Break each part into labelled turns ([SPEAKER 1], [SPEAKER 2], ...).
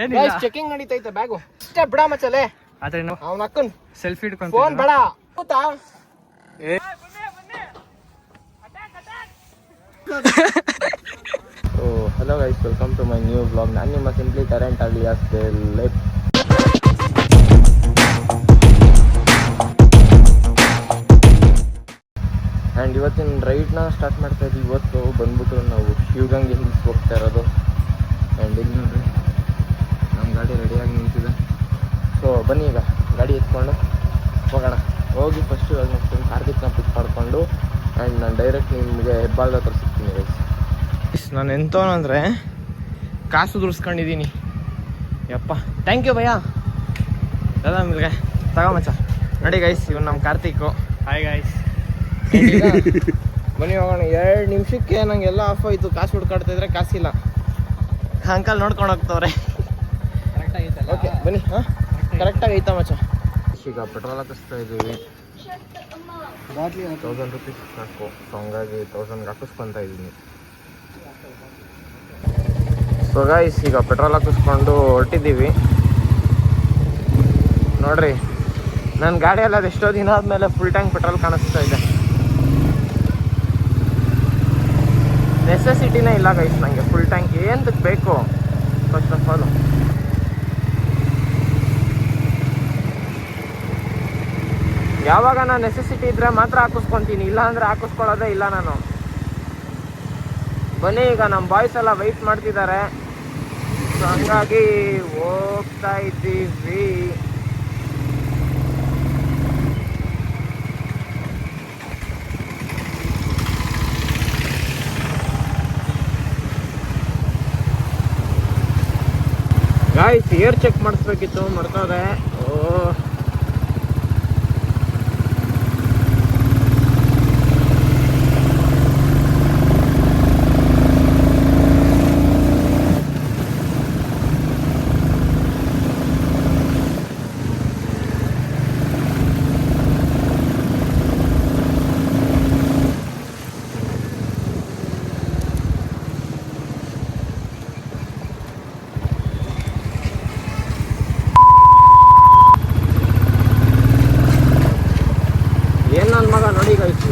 [SPEAKER 1] ಏನಿಲ್ಲ
[SPEAKER 2] checking ನಡೀತೈತೆ bag ಅಷ್ಟೇ ಬಿಡ ಮಚ್ಚಲೆ
[SPEAKER 1] ಆದ್ರೆ
[SPEAKER 2] ಅವ್ನ ಅಕ್ಕನ್
[SPEAKER 1] ಸೆಲ್ಫಿ ಹಿಡ್ಕೊಂಡು
[SPEAKER 2] ಫೋನ್ ಬೇಡ ಗೊತ್ತಾ
[SPEAKER 3] hello guys, welcome to my new blog. ನಾನು ನಿಮ್ಮ simply current alias left. And ಇವತ್ತಿನ ರೈಡ್ನ ಸ್ಟಾರ್ಟ್ ಮಾಡ್ತಾ ಇದ್ದೀವಿ. ಇವತ್ತು ಬಂದ್ಬಿಟ್ಟು ನಾವು ಶಿವಗಂಗೆ ಹಿಲ್ಸ್ ಹೋಗ್ತಾ ಇರೋದು. ಆ್ಯಂಡ್ ಇಲ್ಲಿ ನೋಡ್ರಿ ನಮ್ಮ ಗಾಡಿ ರೆಡಿಯಾಗಿ ನಿಂತಿದೆ. ಸೊ ಬನ್ನಿ ಈಗ ಗಾಡಿ ಎತ್ಕೊಂಡು ಹೋಗೋಣ. ಹೋಗಿ ಫಸ್ಟ್ ಇವಾಗ ನಮ್ಮ ಕಾರ್ತಿಕ್ನ ಪಿಕ್ ಮಾಡಿಕೊಂಡು ಆ್ಯಂಡ್ ನಾನು ಡೈರೆಕ್ಟ್ ನಿಮಗೆ ಹೆಬ್ಬಾಳ್ದ ಹತ್ರ ಸಿಗ್ತೀನಿ ಗೈಸ್. ನಾನು ಎಂತವನು ಅಂದರೆ ಕಾಸು ದುರ್ಸ್ಕೊಂಡಿದ್ದೀನಿ. ಯಪ್ಪ, ಥ್ಯಾಂಕ್ ಯು ಭಯ್ಯ. ಅದ ಆಮೇಲೆ ತಗೊಂಬಚ್ಚ ನೋಡಿ ಗೈಸ್, ಇವನು ನಮ್ಮ ಕಾರ್ತಿಕ್ಕು.
[SPEAKER 1] Hi guys.
[SPEAKER 3] ಬನ್ನಿ ಹೋಗೋಣ. 2 ನಿಮಿಷಕ್ಕೆ ನಂಗೆಲ್ಲ ಆಫ್ ಆಯಿತು. ಕಾಸು ಹುಡ್ಕಾಡ್ತಿದ್ರೆ ಕಾಸಿಲ್ಲ. ಅಂಕಲ್ ನೋಡ್ಕೊಂಡು ಹೋಗ್ತವ್ರೆ. ಓಕೆ ಬನ್ನಿ. ಹಾಂ ಕರೆಕ್ಟಾಗಿ ಐತಾ ಮಚ್ಚ. ಈಗ ಪೆಟ್ರೋಲ್ ಹಾಕಿಸ್ತಾ ಇದ್ದೀವಿ. 1000 ರುಪೀಸ್ ಸಾಕು. ಸೊ ಹಂಗಾಗಿ 1000 ಹಾಕಿಸ್ಕೊತಾ ಇದ್ದೀನಿ. ಸೊ ಗೈಸ್, ಈಗ ಪೆಟ್ರೋಲ್ ಹಾಕಿಸ್ಕೊಂಡು ಹೊರಟಿದ್ದೀವಿ. ನೋಡ್ರಿ, ನನ್ನ ಗಾಡಿಯಲ್ಲಿ ಅದು ಎಷ್ಟೋ ದಿನ ಆದಮೇಲೆ ಫುಲ್ ಟ್ಯಾಂಕ್ ಪೆಟ್ರೋಲ್ ಕಾಣಿಸ್ತಾ ಇದೆ. ನೆಸೆಸಿಟಿನೇ ಇಲ್ಲ ಗೈಸ್ ನನಗೆ ಫುಲ್ ಟ್ಯಾಂಕ್. ಏನಕ್ಕೆ ಬೇಕು ಫಸ್ಟ್ ಆಫ್ ಆಲ್? ಯಾವಾಗ ನಾನು ನೆಸೆಸಿಟಿ ಇದ್ದರೆ ಮಾತ್ರ ಹಾಕಿಸ್ಕೊತೀನಿ, ಇಲ್ಲ ಅಂದರೆ ಹಾಕಿಸ್ಕೊಳ್ಳೋದೇ ಇಲ್ಲ ನಾನು. ಬನ್ನಿ, ಈಗ ನಮ್ಮ ಬಾಯ್ಸ್ ಎಲ್ಲ ವೆಯ್ಟ್ ಮಾಡ್ತಿದ್ದಾರೆ. ಸೊ ಹಂಗಾಗಿ ಹೋಗ್ತಾ ಇದ್ದೀವಿ. ಗಾಯ್ಸ್, ಏರ್ ಚೆಕ್ ಮಾಡಿಸ್ಬೇಕಿತ್ತು, ಮರ್ತೋದೆ. ಏನ್ ನನ್ನ ಮಗ ನೋಡಿ ಗೈಸ್,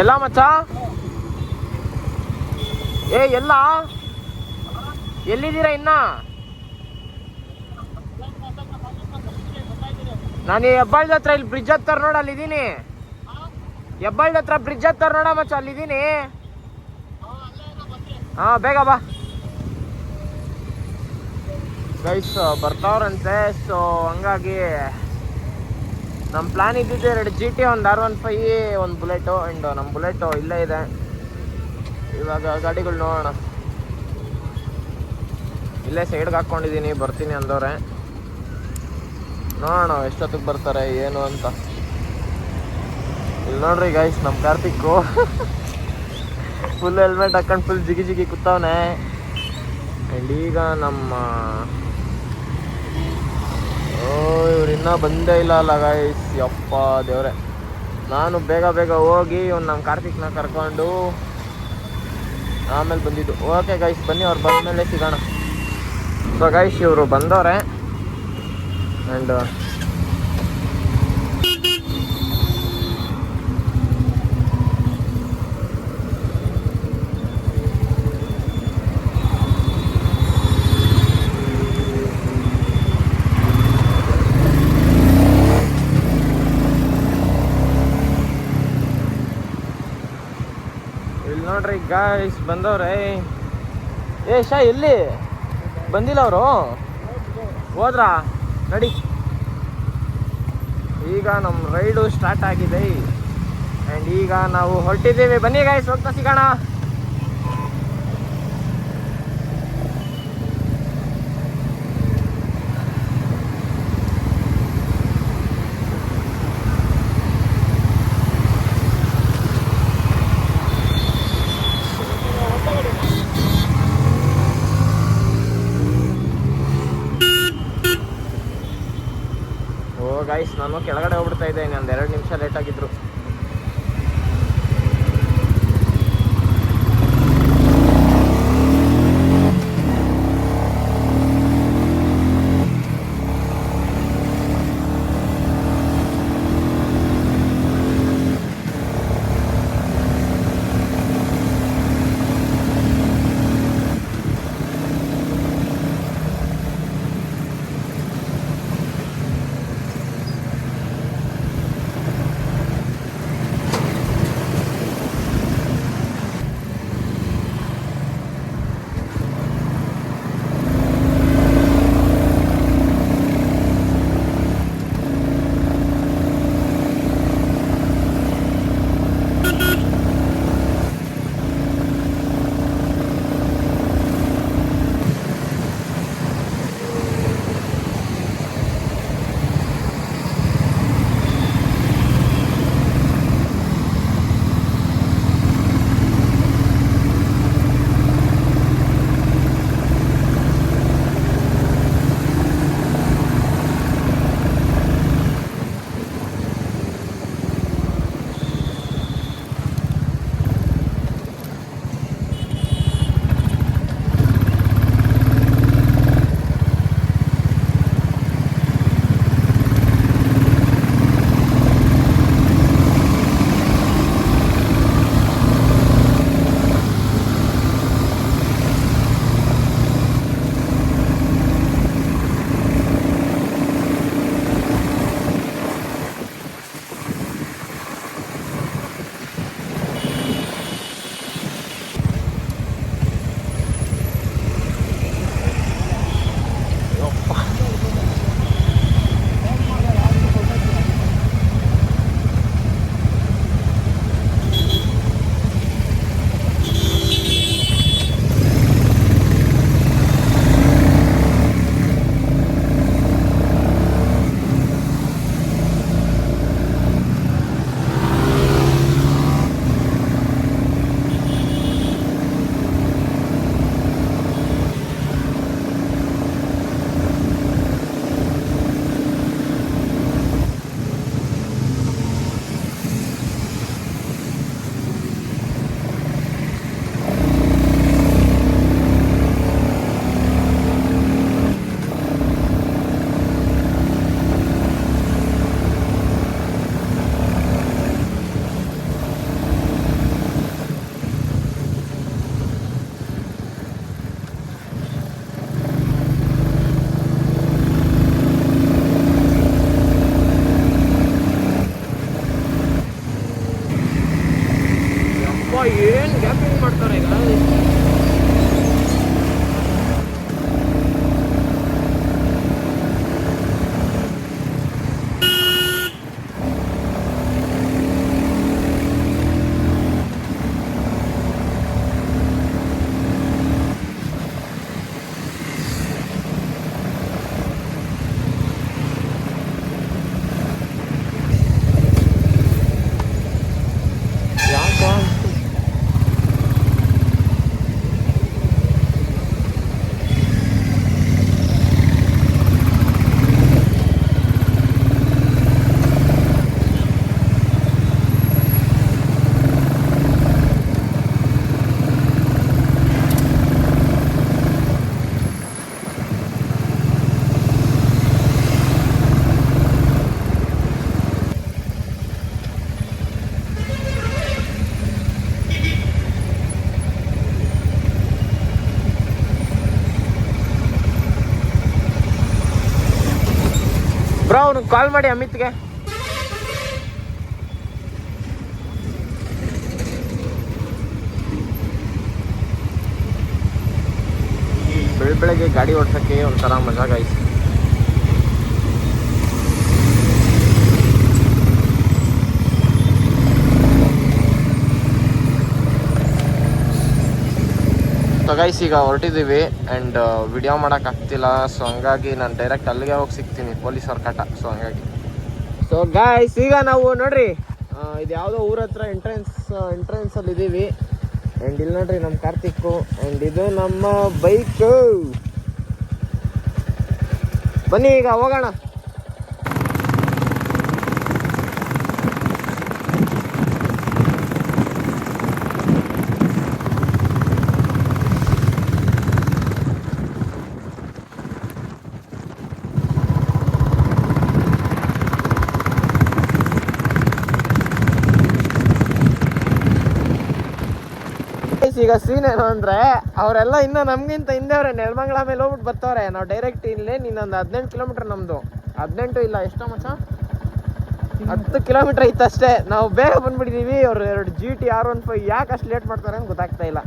[SPEAKER 3] ಎಲ್ಲ ಮಚ್ಚ. ಎಲ್ಲ ಎಲ್ಲಿದ್ದೀರಾ ಇನ್ನ? ನಾನು ಹೆಬ್ಬಾಳ್ದ ಹತ್ರ ಇಲ್ಲಿ ಬ್ರಿಡ್ಜ್ ಹತ್ರ ನೋಡ, ಅಲ್ಲಿದ್ದೀನಿ. ಹೆಬ್ಬಾಳ್ದ ಹತ್ರ ಬ್ರಿಡ್ಜ್ ಹತ್ರ ನೋಡ ಮಚ್ಚ, ಅಲ್ಲಿದ್ದೀನಿ. ಹಾಂ ಬೇಗ ಬಾ ಗೈಸ್, ಬರ್ತಾವ್ರಂತೆ. ಸೊ ಹಂಗಾಗಿ ನಮ್ಮ ಪ್ಲಾನ್ ಇದ್ದಿದ್ದು 2 GT, ಒಂದು R15, ಒಂದು ಬುಲೆಟು. ಆ್ಯಂಡ್ ನಮ್ಮ ಬುಲೆಟು ಇಲ್ಲೇ ಇದೆ. ಇವಾಗ ಗಾಡಿಗಳು ನೋಡೋಣ. ಇಲ್ಲೇ ಸೈಡ್ಗೆ ಹಾಕ್ಕೊಂಡಿದ್ದೀನಿ, ಬರ್ತೀನಿ ಅಂದವ್ರೆ. ನೋಡೋಣ ಎಷ್ಟೊತ್ತಿಗೆ ಬರ್ತಾರೆ ಏನು ಅಂತ. ಇಲ್ಲಿ ನೋಡ್ರಿ ಗೈಸ್, ನಮ್ಮ ಕಾರ್ತಿಕ್ಕು ಫುಲ್ ಹೆಲ್ಮೆಟ್ ಹಾಕೊಂಡು ಫುಲ್ ಜಿಗಿ ಜಿಗಿ ಕೂತವನೆ. ಆ್ಯಂಡ್ ಈಗ ನಮ್ಮ ಇವ್ರು ಇನ್ನೂ ಬಂದೇ ಇಲ್ಲ ಅಲ್ಲ ಗೈಸ್. ಯಪ್ಪ ದೇವ್ರೆ, ನಾನು ಬೇಗ ಬೇಗ ಹೋಗಿ ನಮ್ಮ ಕಾರ್ತಿಕ್ನ ಕರ್ಕೊಂಡು ಆಮೇಲೆ ಬಂದಿದ್ದು. ಓಕೆ ಗೈಸ್, ಬನ್ನಿ, ಅವ್ರು ಬಂದಮೇಲೆ ಸಿಗೋಣ. ಸೊ ಗೈಸ್, ಇವರು ಬಂದವ್ರೆ. ಆ್ಯಂಡ್ ನೋಡ್ರಿ ಗಾಯ್ಸ್, ಬಂದವ್ರೆ. ಶಾ ಎಲ್ಲಿ ಬಂದಿಲ್ಲ ಅವರು? ಹೋದ್ರಾ? ನಡಿ. ಈಗ ನಮ್ಮ ರೈಡು ಸ್ಟಾರ್ಟ್ ಆಗಿದೆ. ಆ್ಯಂಡ್ ಈಗ ನಾವು ಹೊರಟಿದ್ದೀವಿ. ಬನ್ನಿ ಗಾಯ್ಸ್, ಹೋಗ್ತಾ ಸಿಗೋಣ. ಗಾಯ್ಸ್, ನಾನು ಕೆಳಗಡೆ ಹೋಗ್ಬಿಡ್ತಾ ಇದ್ದೆ, ಇನ್ನೊಂದು 2 ನಿಮಿಷ ಲೇಟ್ ಆಗಿದ್ರು. ಏನು ಗ್ಯಾಪಿಂಗ್ ಮಾಡ್ತಾರೆ ಈಗ. ಬ್ರೋ ಅವ್ನಿಗೆ ಕಾಲ್ ಮಾಡಿ ಅಮಿತ್ಗೆ. ಬೆಳಗ್ಗೆ ಗಾಡಿ ಓಡ್ಸೋಕ್ಕೆ ಒಂಥರ ಮಜಾ ಗಾಯ್ಸ್. ಸೊ ಗೈಸ್ ಈಗ ಹೊರಟಿದ್ದೀವಿ ಆ್ಯಂಡ್ ವಿಡಿಯೋ ಮಾಡೋಕ್ಕಾಗ್ತಿಲ್ಲ. ಸೊ ಹಂಗಾಗಿ ನಾನು ಡೈರೆಕ್ಟ್ ಅಲ್ಲಿಗೆ ಹೋಗಿ ಸಿಗ್ತೀನಿ, ಪೊಲೀಸವ್ರ ಕಾಟ. ಸೊ ಹಂಗಾಗಿ ಸೊ ಗೈಸ್ ಈಗ ನಾವು ನೋಡ್ರಿ ಇದು ಯಾವುದೋ ಊರ ಹತ್ರ ಎಂಟ್ರೆನ್ಸಲ್ಲಿ ಇದ್ದೀವಿ. ಆ್ಯಂಡ್ ಇಲ್ಲಿ ನೋಡ್ರಿ ನಮ್ಮ ಕಾರ್ತಿಕ್ಕು, ಆ್ಯಂಡ್ ಇದು ನಮ್ಮ ಬೈಕು. ಬನ್ನಿ ಈಗ ಹೋಗೋಣ. ಈಗ ಸೀನ್ ಏನು ಅಂದ್ರೆ ಅವರೆಲ್ಲ ಇನ್ನೂ ನಮ್ಗಿಂತ ಹಿಂದೆ ಅವ್ರೆ ನೆಲಮಂಗಲ ಮೇಲೆ ಹೋಗ್ಬಿಟ್ಟು ಬರ್ತಾವ್ರೆ. ನಾವು ಡೈರೆಕ್ಟ್ ಇಲ್ಲೇ ನೀನೊಂದು 18 ಕಿಲೋಮೀಟರ್ ನಮ್ದು 18 ಇಲ್ಲ ಎಷ್ಟೋ ಮಚ್ಚ 10 ಕಿಲೋಮೀಟರ್ ಐತೆ ಅಷ್ಟೇ. ನಾವು ಬೇಗ ಬಂದ್ಬಿಟ್ಟಿದೀವಿ. ಅವ್ರು 2 GT R15 ಯಾಕೆ ಅಷ್ಟು ಲೇಟ್ ಮಾಡ್ತಾರೆ ಅಂತ ಗೊತ್ತಾಗ್ತಾ ಇಲ್ಲ.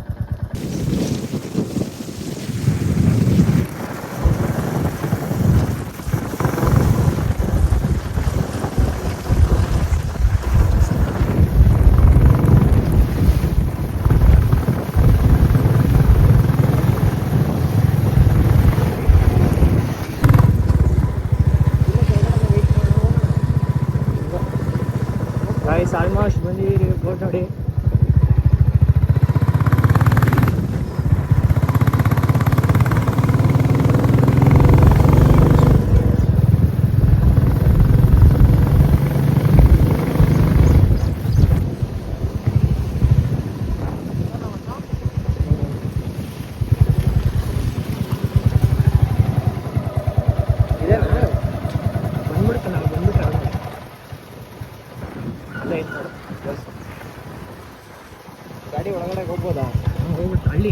[SPEAKER 3] ಆಲ್ಮೋಸ್ಟ್ ಬಂದಿದ್ದೀರಿ ಬೋಟ್ ನೋಡಿ. ಗಾಡಿ ಒಳಗಡೆ ಹೋಗ್ಬೋದಾ? ಹೋಗ್ಬಿಟ್ಟು ಹಳ್ಳಿ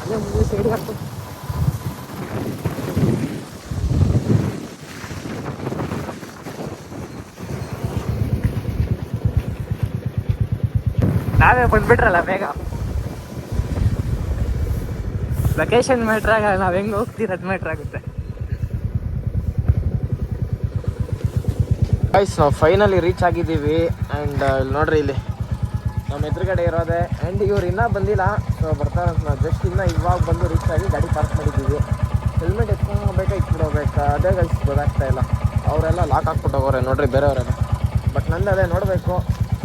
[SPEAKER 3] ಅಲ್ಲೇ ಮುಂದೆ ಸೈಡ್ ಹಾಕ್ತು. ನಾವೇ ಬಂದ್ಬಿಟ್ರಲ್ಲ ಬೇಗ. ಲೊಕೇಶನ್ ಮ್ಯಾಟ್ರ್ ಆಗಲ್ಲ, ನಾವು ಹೆಂಗೆ ಹೋಗ್ತೀರ ಅದು ಮ್ಯಾಟ್ರ್ ಆಗುತ್ತೆ. ಗೈಸ್ ನಾವು ಫೈನಲಿ ರೀಚ್ ಆಗಿದ್ದೀವಿ. ಆ್ಯಂಡ್ ಇಲ್ಲಿ ನೋಡ್ರಿ, ಇಲ್ಲಿ ನಮ್ಮ ಎದುರುಗಡೆ ಇರೋದೆ. ಆ್ಯಂಡ್ ಇವ್ರು ಇನ್ನೂ ಬಂದಿಲ್ಲ, ಸೊ ಬರ್ತಾರಂತ. ನಾವು ಜಸ್ಟ್ ಇನ್ನೂ ಇವಾಗ ಬಂದು ರೀಚ್ ಆಗಿ ಗಾಡಿ ಪಾರ್ಕ್ ಮಾಡಿದ್ದೀವಿ. ಹೆಲ್ಮೆಟ್ ಎತ್ಕೊಂಡು ಹೋಗ್ಬೇಕಾ ಇಟ್ಬಿಟ್ಟು ಹೋಗ್ಬೇಕಾ ಅದೇ ಗೈಸ್ ಗೊತ್ತಾಗ್ತಾ ಇಲ್ಲ. ಅವರೆಲ್ಲ ಲಾಕ್ ಹಾಕ್ಬಿಟ್ಟು ಹೋಗೋರೆ ನೋಡ್ರಿ ಬೇರೆಯವರೆಲ್ಲ. ಬಟ್ ನಂದು ಅದೇ ನೋಡಬೇಕು.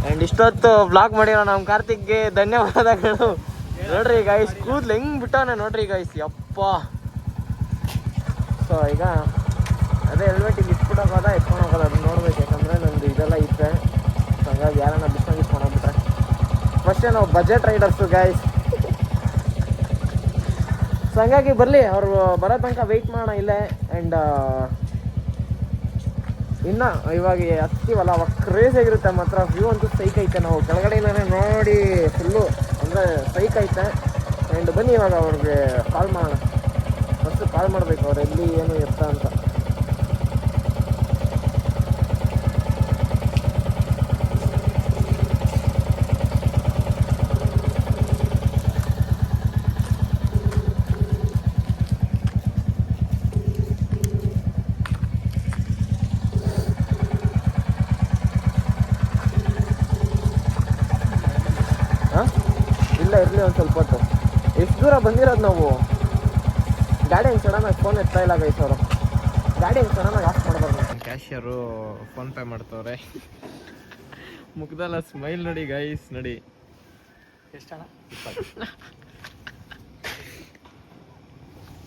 [SPEAKER 3] ಆ್ಯಂಡ್ ಇಷ್ಟೊತ್ತು ವ್ಲಾಗ್ ಮಾಡಿರೋ ನಮ್ಮ ಕಾರ್ತಿಕ್ಗೆ ಧನ್ಯವಾದಗಳು. ನೋಡ್ರಿ ಗೈಸ್ ಕೂದಲು ಹೆಂಗೆ ಬಿಟ್ಟವನೆ ನೋಡ್ರಿ ಗೈಸ್, ಯಪ್ಪ. ಸೊ ಈಗ ಅದೇ ಹೆಲ್ಮೆಟ್ ಇಲ್ಲಿ ಇಟ್ಬಿಟ್ಟು ಹೋಗೋದ ಎತ್ಕೊಂಡು ಹೋಗೋದು ಅದು ನೋಡ್ಬೇಕು. ಯಾಕಂದರೆ ನಂದು ಇದೆಲ್ಲ ಇತ್ತೆ. ಸೊ ಹಂಗಾಗಿ ಯಾರನ್ನ ಬಿಸ್ನಾಗ ಇಟ್ಕೊಂಡು ಹೋಗ್ಬಿಟ್ರೆ ಫಸ್ಟೇ ನಾವು ಬಜೆಟ್ ರೈಡರ್ಸು ಗೈಸ್. ಸೊ ಹಂಗಾಗಿ ಬರಲಿ, ಅವರು ಬರೋ ತನಕ ವೆಯ್ಟ್ ಮಾಡೋಣ ಇಲ್ಲೇ. ಆ್ಯಂಡ್ ಇನ್ನು ಇವಾಗ ಹತ್ತೀವಲ್ಲ ಅವಾಗ ಕ್ರೇಜ್ ಆಗಿರುತ್ತೆ ಮಾತ್ರ. ವ್ಯೂ ಅಂತೂ ಸೈಕ್ ಐತೆ. ನಾವು ಕೆಳಗಡೆಯಿಂದನೇ ನೋಡಿ ಫುಲ್ಲು ಅಂದರೆ ಸೈಕ್ ಐತೆ. ಆ್ಯಂಡ್ ಬನ್ನಿ ಇವಾಗ ಅವ್ರಿಗೆ ಕಾಲ್ ಮಾಡೋಣ. ಫಸ್ಟು ಕಾಲ್ ಮಾಡಬೇಕು ಅವ್ರು ಎಲ್ಲಿ ಏನು ಇರ್ತ ಅಂತ. ಇಲ್ಲ ಇರಲಿ ಒಂದು ಸ್ವಲ್ಪ ಹೊತ್ತು. ಎಷ್ಟು ದೂರ ಬಂದಿರೋದು ನಾವು. ಗಾಡಿ ಹೆಂಗೆ ಸಡನ್ನಾಗಿ ಫೋನ್ ಎತ್ತಾ ಇಲ್ಲ ಗೈಸ್ ಅವರು. ಗಾಡಿ ಹೆಂಗೆ ಸಡನ್ನಾಗಿ ಆಫ್ ಮಾಡಬಾರ್ದು. ಕ್ಯಾಶಿಯರು ಫೋನ್ಪೇ ಮಾಡ್ತವ್ರೆ. ಮುಖದಲ್ಲ ಸ್ಮೈಲ್ ನೋಡಿ ಗೈಸ್, ನೋಡಿ ಎಷ್ಟಣ್ಣ.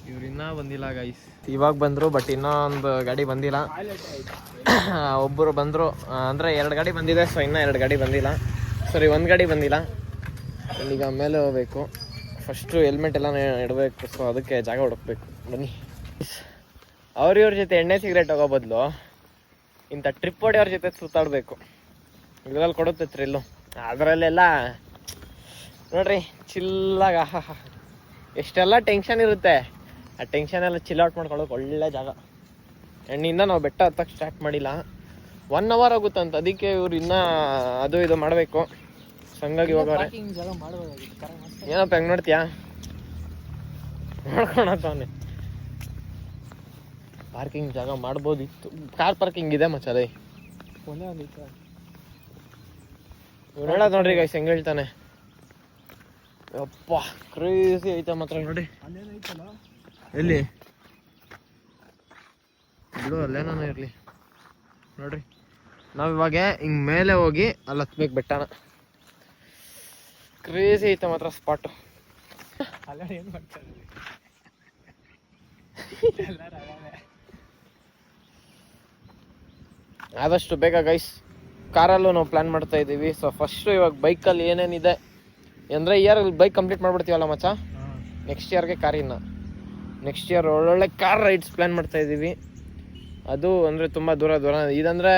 [SPEAKER 3] ಇವ್ರು ಇನ್ನೂ ಬಂದಿಲ್ಲ ಗೈಸ್. ಇವಾಗ ಬಂದರು, ಬಟ್ ಇನ್ನೊಂದು ಗಾಡಿ ಬಂದಿಲ್ಲ. ಒಬ್ಬರು ಬಂದರು, ಅಂದರೆ 2 ಗಾಡಿ ಬಂದಿದೆ. ಸೊ ಇನ್ನೂ 2 ಗಾಡಿ ಬಂದಿಲ್ಲ. ಸರಿ, 1 ಗಾಡಿ ಬಂದಿಲ್ಲ. ಈಗ ಮೇಲೆ ಹೋಗ್ಬೇಕು. ಫಸ್ಟು ಹೆಲ್ಮೆಟ್ ಎಲ್ಲ ಇಡಬೇಕು. ಸೊ ಅದಕ್ಕೆ ಜಾಗ ಹುಡುಕ್ಬೇಕು. ಬನ್ನಿ. ಅವ್ರ ಜೊತೆ ಎಣ್ಣೆ ಸಿಗರೇಟ್ ಹೋಗೋ ಬದಲು ಇಂಥ ಟ್ರಿಪ್ ಹೊಡೆಯೋರ ಜೊತೆ ಸುತ್ತಾಡಬೇಕು. ಇದರಲ್ಲಿ ಕೊಡುತ್ತೆ ಥ್ರಿಲ್ಲು. ಅದರಲ್ಲೆಲ್ಲ ನೋಡ್ರಿ ಚಿಲ್ಲಾಗ ಎಷ್ಟೆಲ್ಲ ಟೆನ್ಷನ್ ಇರುತ್ತೆ. ಆ ಟೆನ್ಷನ್ ಎಲ್ಲ ಚಿಲ್ ಔಟ್ ಮಾಡ್ಕೊಳ್ಳೋಕೆ ಒಳ್ಳೆ ಜಾಗ. ಎಣ್ಣಿಂದ ನಾವು ಬೆಟ್ಟ ಹತ್ತಕ್ಕೆ ಸ್ಟಾರ್ಟ್ ಮಾಡಿಲ್ಲ. 1 ಅವರ್ ಆಗುತ್ತಂತ. ಅದಕ್ಕೆ ಇವ್ರು ಇನ್ನೂ ಅದು ಇದು ಮಾಡಬೇಕು. ಹಂಗಾಗಿ ಹೋಗೋರೆ. ಏನಪ್ಪ ಹೆಂಗೆ ನೋಡ್ತೀಯಾ? ನೋಡ್ಕೊಳತ್ತವನೆ. ಪಾರ್ಕಿಂಗ್ ಜಾಗ ಮಾಡ್ಬೋದಿತ್ತು. ಕಾರ್ ಪಾರ್ಕಿಂಗ್ ಇದೆ ಮಚ್ಚದೆ. ಇವ್ರು ಹೇಳೋದು ನೋಡ್ರಿ ಗೈಸ್ ಹೆಂಗೆ ಹೇಳ್ತಾನೆ. ಯಪ್ಪ ಕ್ರೇಜಿ ಐತೆ ಮಾತ್ರ ನೋಡಿ. ಎಲ್ಲಿ ಬಿಡು, ಅಲ್ಲೇನೋ ಇರಲಿ ನೋಡ್ರಿ. ನಾವು ಇವಾಗ ಹಿಂಗೆ ಮೇಲೆ ಹೋಗಿ ಅಲ್ಲಿ ಹತ್ಬೇಕು ಬೆಟ್ಟನ. ಕ್ರೇಜಿ ಐತೆ ಮಾತ್ರ ಸ್ಪಾಟು. ಆದಷ್ಟು ಬೇಗ ಗೈಸ್ ಕಾರಲ್ಲೂ ನಾವು ಪ್ಲಾನ್ ಮಾಡ್ತಾ ಇದ್ದೀವಿ. ಸೊ ಫಸ್ಟು ಇವಾಗ ಬೈಕಲ್ಲಿ ಏನೇನಿದೆ ಅಂದರೆ ಇಯರಲ್ಲಿ ಬೈಕ್ ಕಂಪ್ಲೀಟ್ ಮಾಡ್ಬಿಡ್ತೀವಲ್ಲ ಮಚ್ಚ, ನೆಕ್ಸ್ಟ್ ಇಯರ್ಗೆ ಕಾರಿನ ನೆಕ್ಸ್ಟ್ ಇಯರ್ ಒಳ್ಳೊಳ್ಳೆ ಕಾರ್ ರೈಡ್ಸ್ ಪ್ಲ್ಯಾನ್ ಮಾಡ್ತಾ ಇದ್ದೀವಿ. ಅದು ಅಂದರೆ ತುಂಬ ದೂರ ಇದಂದರೆ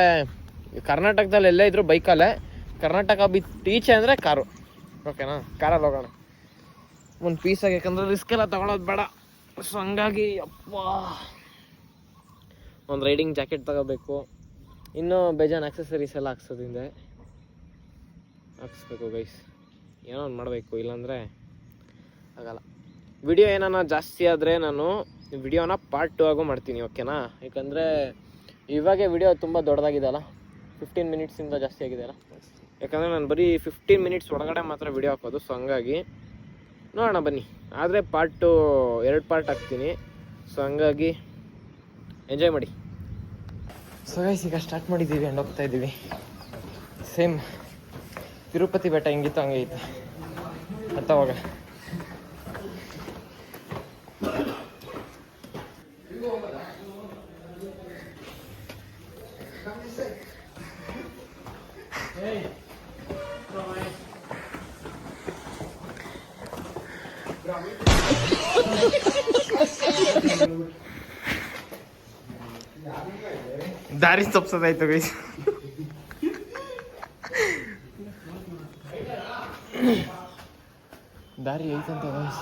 [SPEAKER 3] ಕರ್ನಾಟಕದಲ್ಲಿ ಎಲ್ಲೇ ಇದ್ದರೂ ಬೈಕಲ್ಲೇ, ಕರ್ನಾಟಕ ಬಿಟ್ಟು ಈಚೆ ಅಂದರೆ ಕಾರು. ಓಕೆನಾ, ಕಾರಲ್ಲಿ ಹೋಗೋಣ ಒಂದು ಪೀಸಾಗಿ, ಯಾಕಂದರೆ ರಿಸ್ಕ್ ಎಲ್ಲ ತೊಗೊಳೋದು ಬೇಡ. ಸೊ ಹಂಗಾಗಿ ಅಪ್ಪ ಒಂದು ರೈಡಿಂಗ್ ಜಾಕೆಟ್ ತಗೋಬೇಕು, ಇನ್ನೂ ಬೇಜಾನ್ ಆಕ್ಸೆಸರೀಸ್ ಎಲ್ಲ ಹಾಕ್ಸ್ಬೇಕು ಗೈಸ್. ಏನೋ ಒಂದು ಮಾಡಬೇಕು, ಇಲ್ಲಾಂದರೆ ಆಗಲ್ಲ. ವಿಡಿಯೋ ಏನಾನ ಜಾಸ್ತಿ ಆದರೆ ನಾನು ವಿಡಿಯೋನ ಪಾರ್ಟ್ 2 ಆಗು ಮಾಡ್ತೀನಿ. ಓಕೆನಾ, ಯಾಕಂದರೆ ಇವಾಗೆ ವಿಡಿಯೋ ತುಂಬ ದೊಡ್ಡದಾಗಿದೆಯಲ್ಲ, 15 ಮಿನಿಟ್ಸಿಂದ ಜಾಸ್ತಿ ಆಗಿದೆಯಲ್ಲ. ಯಾಕಂದರೆ ನಾನು ಬರೀ 15 ಮಿನಿಟ್ಸ್ ಒಳಗಡೆ ಮಾತ್ರ ವಿಡಿಯೋ ಹಾಕೋದು. ಸೊ ಹಂಗಾಗಿ ನೋಡೋಣ ಬನ್ನಿ, ಆದರೆ ಪಾರ್ಟ್ 2 ಪಾರ್ಟ್ ಹಾಕ್ತೀನಿ. ಸೊ ಹಂಗಾಗಿ ಎಂಜಾಯ್ ಮಾಡಿ. ಸೊ ಗೈಸ್ ಈಗ ಸ್ಟಾರ್ಟ್ ಮಾಡಿದ್ದೀವಿ ಆ್ಯಂಡ್ ಹೋಗ್ತಾ ಇದ್ದೀವಿ. ಸೇಮ್ ತಿರುಪತಿ ಬೆಟ್ಟ ಹೆಂಗಿತ್ತು ಹಂಗೆ ಐತೆ ಅತ್ತವಾಗ. ದಾರಿ ತಪ್ಸೋದಾಯ್ತು ಗೈಸ್. ದಾರಿ ಐತಂತ ಗೈಸ್.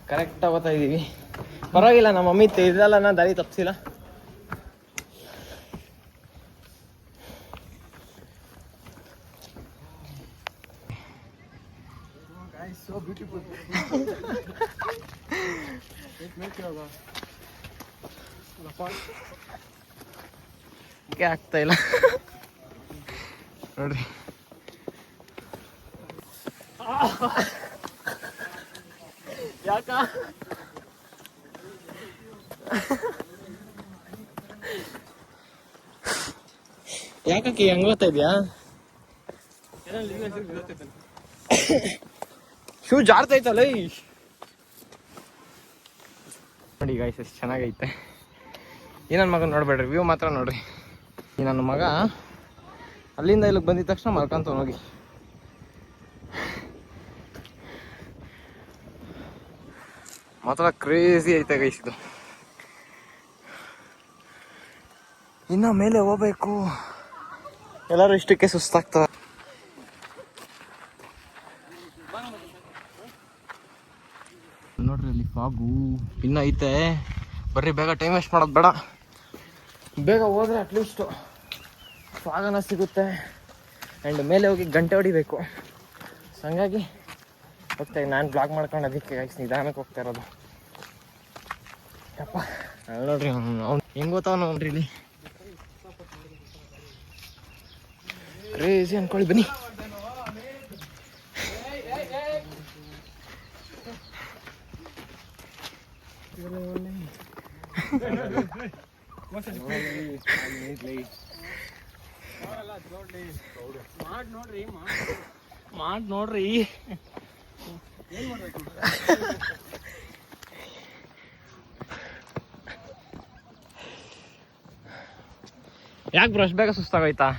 [SPEAKER 3] ಕರೆಕ್ಟಾಗಿ ಹೋಗ್ತಾ ಇದ್ದೀವಿ. ಪರವಾಗಿಲ್ಲ, ನಮ್ಮ ಮಮ್ಮಿ ಇದೆಲ್ಲ ನಾ ದಾರಿ ತಪ್ಪಿಸಿಲ್ಲ.
[SPEAKER 2] So beautiful.
[SPEAKER 3] ಆಗ್ತಾ ಇಲ್ಲ ನೋಡ್ರಿ. ಯಾಕ ಯಾಕಕ್ಕೆ ಹೆಂಗ್ ಓದ್ತಾ ಇದೆಯಾ? ಶೂ ಜಾರ್ತೈತಲ್ಲ. ನೋಡಿ ಗಾಯ್ಸ್ ಎಷ್ಟು ಚೆನ್ನಾಗೈತೆ. ಈ ನನ್ನ ಮಗ ನೋಡ್ಬೇಡ್ರಿ, ವ್ಯೂ ಮಾತ್ರ ನೋಡ್ರಿ. ಈ ನನ್ನ ಮಗ ಅಲ್ಲಿಂದ ಇಲ್ಲಿಗೆ ಬಂದಿದ ತಕ್ಷಣ ಮಲ್ಕೊಂತ ಹೋಗಿ. ಮಾತ್ರ ಕ್ರೇಜಿ ಐತೆ ಗೈಸ್ ಇದು. ಇನ್ನ ಮೇಲೆ ಹೋಗ್ಬೇಕು. ಎಲ್ಲರೂ ಇಷ್ಟಕ್ಕೆ ಸುಸ್ತಾಗ್ತದೆ. ನೋಡ್ರಿ ಅಲ್ಲಿ ಫಾಗು ಇನ್ನ ಐತೆ. ಬರ್ರಿ ಬೇಗ, ಟೈಮ್ ವೇಸ್ಟ್ ಮಾಡೋದು ಬೇಡ, ಬೇಗ ಹೋದ್ರೆ ಅಟ್ಲೀಸ್ಟು ಫಾಗನ ಸಿಗುತ್ತೆ. ಆ್ಯಂಡ್ ಮೇಲೆ ಹೋಗಿ ಗಂಟೆ ಹೊಡಿಬೇಕು. ಹಂಗಾಗಿ ಹೋಗ್ತಾ ನಾನು ಬ್ಲಾಗ್ ಮಾಡ್ಕೊಂಡು ಅದಕ್ಕೆ ನಿಧಾನಕ್ಕೆ ಹೋಗ್ತಾ ಇರೋದು. ಯಪ್ಪ ನೋಡ್ರಿ ಅವ್ನು ಹೆಂಗೆ ಗೊತ್ತಾವ ನೋಡ್ರಿ. ಇಲ್ಲಿ ಕ್ರೇಜಿ ಅನ್ಕೊಳ್ಳಿ, ಬನ್ನಿ. ಮಾಡಿ ನೋಡ್ರಿ. ಯಾಕೆ ಬ್ರಷ್ ಬೇಗ ಸುಸ್ತಾಗೋಯ್ತಾ?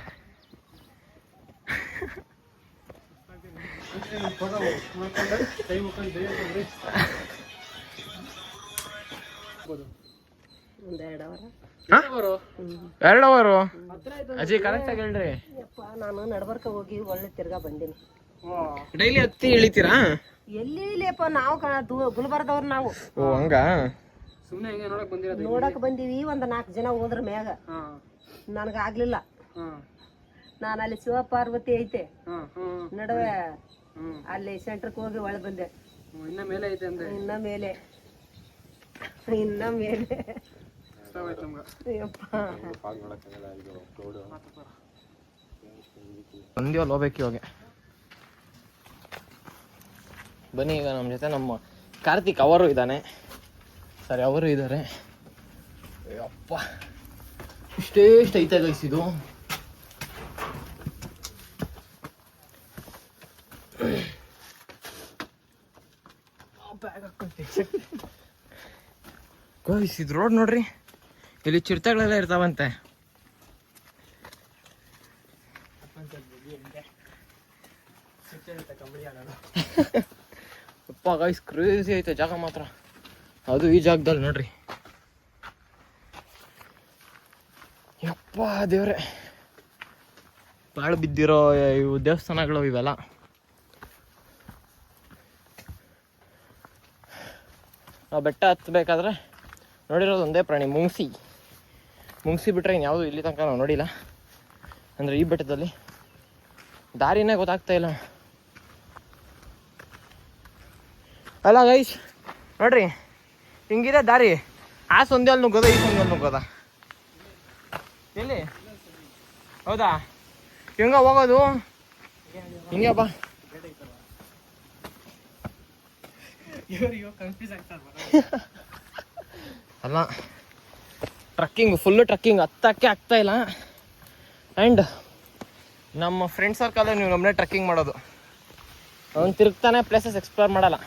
[SPEAKER 3] ಎರಡು ಅವರು ಅಜ್ಜಿ ಕರೆಕ್ಟ್ ಆಗಿ ಹೇಳ್ರಿ.
[SPEAKER 1] ನಾನು ನಡ್ಬರ್ಕ ಹೋಗಿ ಒಳ್ಳೆ ತಿರ್ಗಾ ಬಂದೀನಿ.
[SPEAKER 3] ಡೈಲಿ ಹತ್ತಿ ಇಳಿತೀರಾ?
[SPEAKER 1] ಎಲ್ಲಿ ಇಲ್ಲಿಯಪ್ಪ, ನಾವು ಗುಲ್ಬರ್ದವ್ರು ನಾವು.
[SPEAKER 3] ಓ ಹಂಗ.
[SPEAKER 1] ನೋಡಕ್ ಬಂದೀವಿ. ಒಂದ್ 4 ಜನ ಹೋದ್ರ ಮ್ಯಾಗ ನನಗ ಆಗ್ಲಿಲ್ಲ. ನಾನು ಅಲ್ಲಿ ಶಿವಪಾರ್ವತಿ ಐತೆ ನಡುವೆ, ಅಲ್ಲಿ ಸೆಂಟ್ರಕ್ ಹೋಗಿ ಒಳ ಬಂದೆ. ಇನ್ನ ಮೇಲೆ
[SPEAKER 3] ಬಂದಿವಲ್ಲ, ಹೋಗ್ಬೇಕು ಇವಾಗ. ಬನ್ನಿ ಈಗ ನಮ್ಮ ಜೊತೆ ನಮ್ಮ ಕಾರ್ತಿಕ್ ಅವರು ಇದ್ದಾನೆ. ಸರಿ, ಅವರು ಇದ್ದಾರೆ. ಅಪ್ಪ ಇಷ್ಟೇ ಐತೆ ಗೈಸ್ ಇದು. ಗೈಸ್ ಇದು ರೋಡ್ ನೋಡ್ರಿ, ಇಲ್ಲಿ ಚಿರತೆಗಳೆಲ್ಲ ಇರ್ತಾವಂತೆ. ಅಪ್ಪ ಗೈಸ್ ಕ್ರೇಜಿ ಐತೆ ಜಾಗ ಮಾತ್ರ. ಅದು ಈ ಜಾಗದಲ್ಲಿ ನೋಡ್ರಿ. ಯಪ್ಪ ದೇವ್ರೆ, ಬಾಳು ಬಿದ್ದಿರೋ ಇವು ದೇವಸ್ಥಾನಗಳು ಇವೆಲ್ಲ. ನಾವು ಬೆಟ್ಟ ಹತ್ತಬೇಕಾದ್ರೆ ನೋಡಿರೋದು ಒಂದೇ ಪ್ರಾಣಿ, ಮುಂಗ್ಸಿ ಬಿಟ್ರೆ ಇನ್ಯಾವುದು ಇಲ್ಲಿ ತನಕ ನಾವು ನೋಡಿಲ್ಲ. ಅಂದರೆ ಈ ಬೆಟ್ಟದಲ್ಲಿ ದಾರಿನೇ ಗೊತ್ತಾಗ್ತಾ ಇಲ್ಲ. ಅಲ್ಲ ಗೈಸ್ ನೋಡ್ರಿ, ಹಿಂಗಿದೆ ದಾರಿ. ಆ ಸಂದಿಯಲ್ಲಿ ನುಗ್ಗೋದ, ಈ ಸಂದಿಯಲ್ಲಿ ನುಗ್ಗೋದ, ಎಲ್ಲಿ? ಹೌದಾ, ಹೆಂಗ ಹೋಗೋದು? ಹಿಂಗೆ ಬಾ. ಅಲ್ಲ ಟ್ರಕ್ಕಿಂಗ್, ಫುಲ್ಲು ಟ್ರಕ್ಕಿಂಗ್, ಹತ್ತಕ್ಕೆ ಆಗ್ತಾ ಇಲ್ಲ. ಆ್ಯಂಡ್ ನಮ್ಮ ಫ್ರೆಂಡ್ ಸರ್ಕಲ್ಲೇ ನೀವು ನಮ್ಮನೆ ಟ್ರಕ್ಕಿಂಗ್ ಮಾಡೋದು. ಅವ್ನು ತಿರುಗ್ತಾನೆ, ಪ್ಲೇಸಸ್ ಎಕ್ಸ್ಪ್ಲೋರ್ ಮಾಡಲ್ಲ.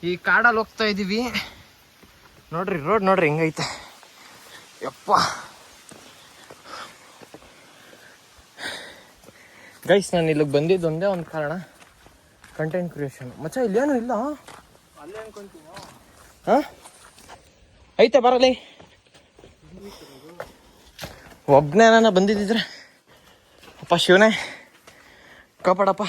[SPEAKER 3] ಈ ಕಾಡಲ್ಲಿ ಹೋಗ್ತಾ ಇದ್ದೀವಿ ನೋಡ್ರಿ. ರೋಡ್ ನೋಡ್ರಿ ಹೆಂಗೈತೆ. ಯಪ್ಪ ಗೈಸ್, ನಾನು ಇಲ್ಲಿಗೆ ಬಂದಿದ್ದು ಒಂದೇ ಒಂದು ಕಾರಣ, ಕಂಟೆಂಟ್ ಕ್ರಿಯೇಷನ್. ಮಚ್ಚ ಇಲ್ಲೇನು ಇಲ್ಲ, ಹಾಂ ಐತೆ ಬರಲಿ. ಒಬ್ಬನೇ ನಾನು ಬಂದಿದ್ದಿದ್ರೆ ಅಪ್ಪ ಶಿವನೇ ಕಾಪಾಡಪ್ಪ.